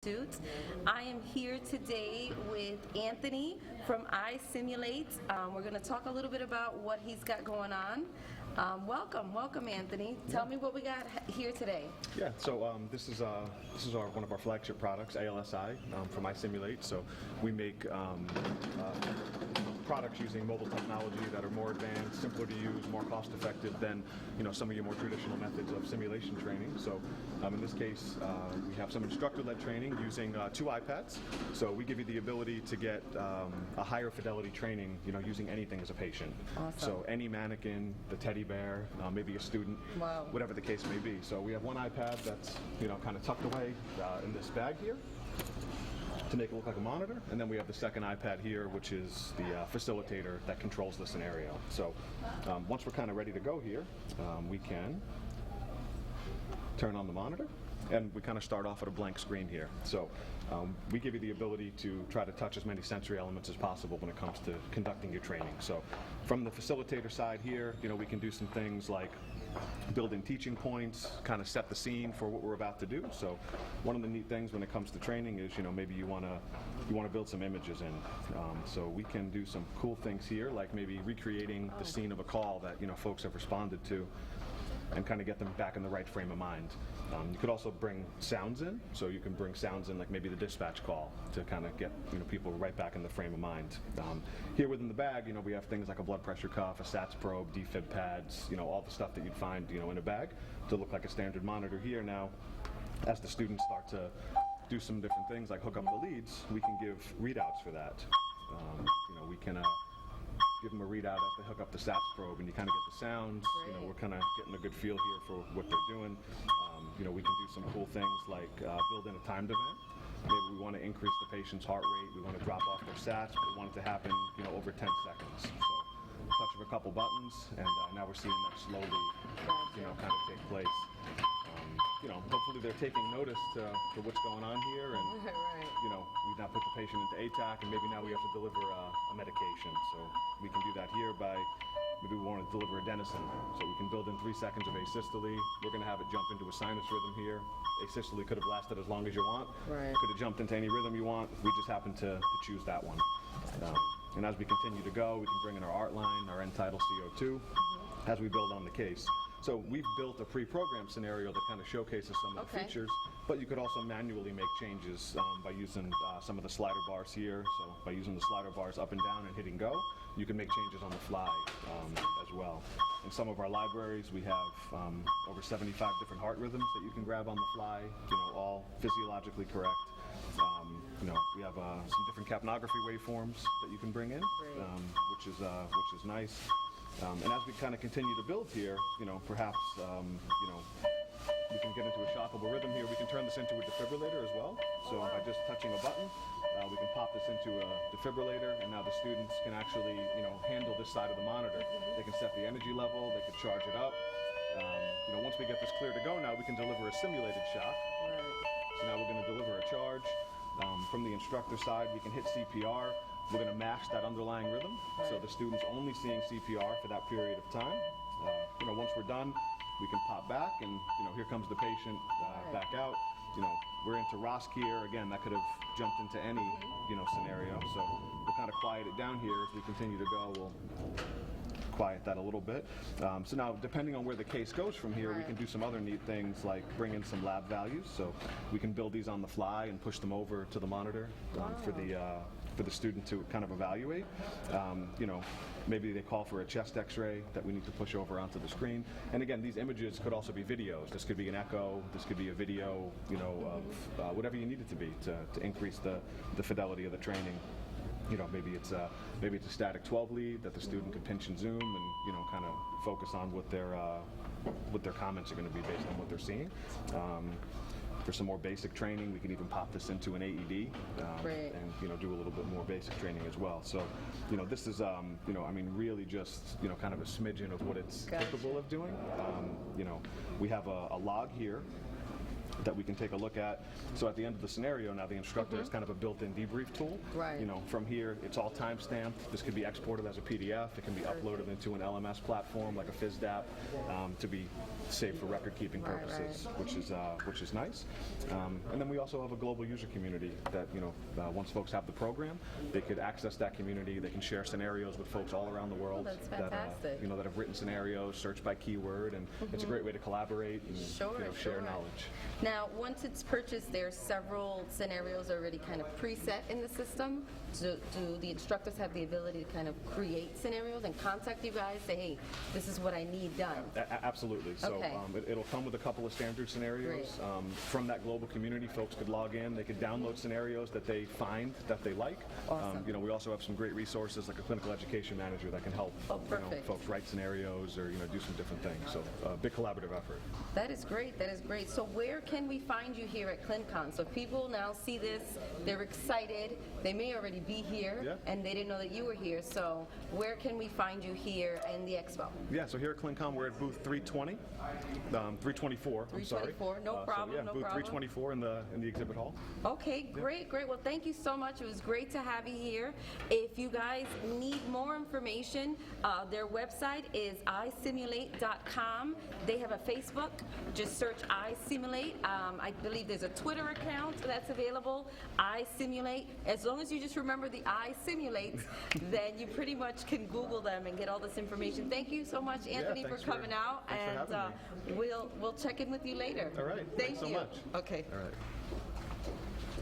Suits. I am here today with Anthony from iSimulate. We're going to talk a little bit about what he's got going on. Welcome, Anthony. Tell me what we got here today. Yeah, so this is one of our flagship products, ALSI, from iSimulate. So we make products using mobile technology that are more advanced, simpler to use, more cost effective than some of your more traditional methods of simulation training. So in this case, we have some instructor-led training using 2 iPads. So we give you the ability to get a higher fidelity training, using anything as a patient. Awesome. So any mannequin, the teddy bear, maybe a student, wow, whatever the case may be. So we have one iPad that's kind of tucked away in this bag here to make it look like a monitor, and then we have the second iPad here, which is the facilitator that controls the scenario. So once we're kind of ready to go here, we can turn on the monitor, and we kind of start off at a blank screen here. So we give you the ability to try to touch as many sensory elements as possible when it comes to conducting your training. So from the facilitator side here, we can do some things like build in teaching points, kind of set the scene for what we're about to do. So one of the neat things when it comes to training is, maybe you want to build some images in. So we can do some cool things here, like maybe recreating the scene of a call that folks have responded to, and kind of get them back in the right frame of mind. You could also bring sounds in, so you can bring sounds in like maybe the dispatch call to kind of get people right back in the frame of mind. Here within the bag, we have things like a blood pressure cuff, a SATS probe, defib pads, all the stuff that you'd find in a bag to look like a standard monitor here. Now, as the students start to do some different things like hook up the leads, we can give readouts for that. We can give them a readout as they hook up the SATS probe, and you kind of get the sounds. Great. We're kind of getting a good feel here for what they're doing. We can do some cool things like build in a timed event. Maybe we want to increase the patient's heart rate, we want to drop off their SATS, but we want it to happen over 10 seconds. So touch of a couple buttons, and now we're seeing that slowly kind of take place. Hopefully they're taking notice to what's going on here, and we now put the patient into ATAC, and maybe now we have to deliver a medication. So we can do that here by maybe we want to deliver adenosine. So we can build in 3 seconds of asystole. We're going to have it jump into a sinus rhythm here. Asystole could have lasted as long as you want. Right. Could have jumped into any rhythm you want. We just happen to choose that one. And as we continue to go, we can bring in our art line, our end title CO2, as we build on the case. So we've built a pre-programmed scenario that kind of showcases some of the features, but you could also manually make changes by using some of the slider bars here. So by using the slider bars up and down and hitting go, you can make changes on the fly as well. In some of our libraries, we have over 75 different heart rhythms that you can grab on the fly, all physiologically correct. We have some different capnography waveforms that you can bring in, which is nice. And as we kind of continue to build here, perhaps, we can get into a shockable rhythm here. We can turn this into a defibrillator as well. So by just touching a button, we can pop this into a defibrillator, and now the students can actually, handle this side of the monitor. They can set the energy level, they can charge it up. Once we get this clear to go now, we can deliver a simulated shock. So now we're going to deliver a charge. From the instructor side, we can hit CPR. We're going to match that underlying rhythm, so the student's only seeing CPR for that period of time. Once we're done, we can pop back, and here comes the patient back out. We're into ROSC here. Again, that could have jumped into any scenario. So we'll kind of quiet it down here as we continue to go. We'll quiet that a little bit. So now, depending on where the case goes from here, we can do some other neat things like bring in some lab values. So we can build these on the fly and push them over to the monitor for the student to kind of evaluate. Maybe they call for a chest x-ray that we need to push over onto the screen. And again, these images could also be videos. This could be an echo, this could be a video, of whatever you need it to be to increase the fidelity of the training. Maybe it's a static 12 lead that the student could pinch and zoom and kind of focus on what their comments are going to be based on what they're seeing. For some more basic training, we can even pop this into an AED and do a little bit more basic training as well. So, this is really just kind of a smidgen of what it's capable of doing. We have a log here that we can take a look at. So at the end of the scenario, now the instructor has kind of a built-in debrief tool. Right. You know, from here, it's all time-stamped. This could be exported as a PDF. It can be uploaded into an LMS platform like a FISDAP to be saved for record-keeping Right, purposes, which is nice. And then we also have a global user community that, you know, once folks have the program, they could access that community. They can share scenarios with folks all around the world that's that fantastic. you know, that have written scenarios, search by keyword, and it's a great way to collaborate and Sure, you know, sure. share knowledge. Now, once it's purchased, there's several scenarios already kind of preset in the system. Do the instructors have the ability to kind of create scenarios and contact you guys, say, hey, this is what I need done? Absolutely. So Okay. It'll come with a couple of standard scenarios. Great. From that global community, folks could log in. They could download scenarios that they find that they like. Awesome. You know, we also have some great resources like a clinical education manager that can help you know, perfect. folks write scenarios or, you know, do some different things. So a big collaborative effort. That is great. That is great. So where can we find you here at ClinCon? So if people now see this, they're excited. They may already be here, Yeah. and they didn't know that you were here. So where can we find you here in the expo? Yeah, so here at ClinCon, we're at booth 320, 324, I'm sorry. 324, no problem, So yeah, no booth problem. 324 in the exhibit hall. Okay, great, great. Well, thank you so much. It was great to have you here. If you guys need more information, their website is isimulate.com. They have a Facebook. Just search iSimulate. I believe there's a Twitter account that's available, iSimulate. As long as you just remember the iSimulate, then you pretty much can Google them and get all this information. Thank you so much, Anthony, for thanks for- coming out. thanks for And having me. we'll check in with you later. All right, Thank thanks so you. much. Okay. All right.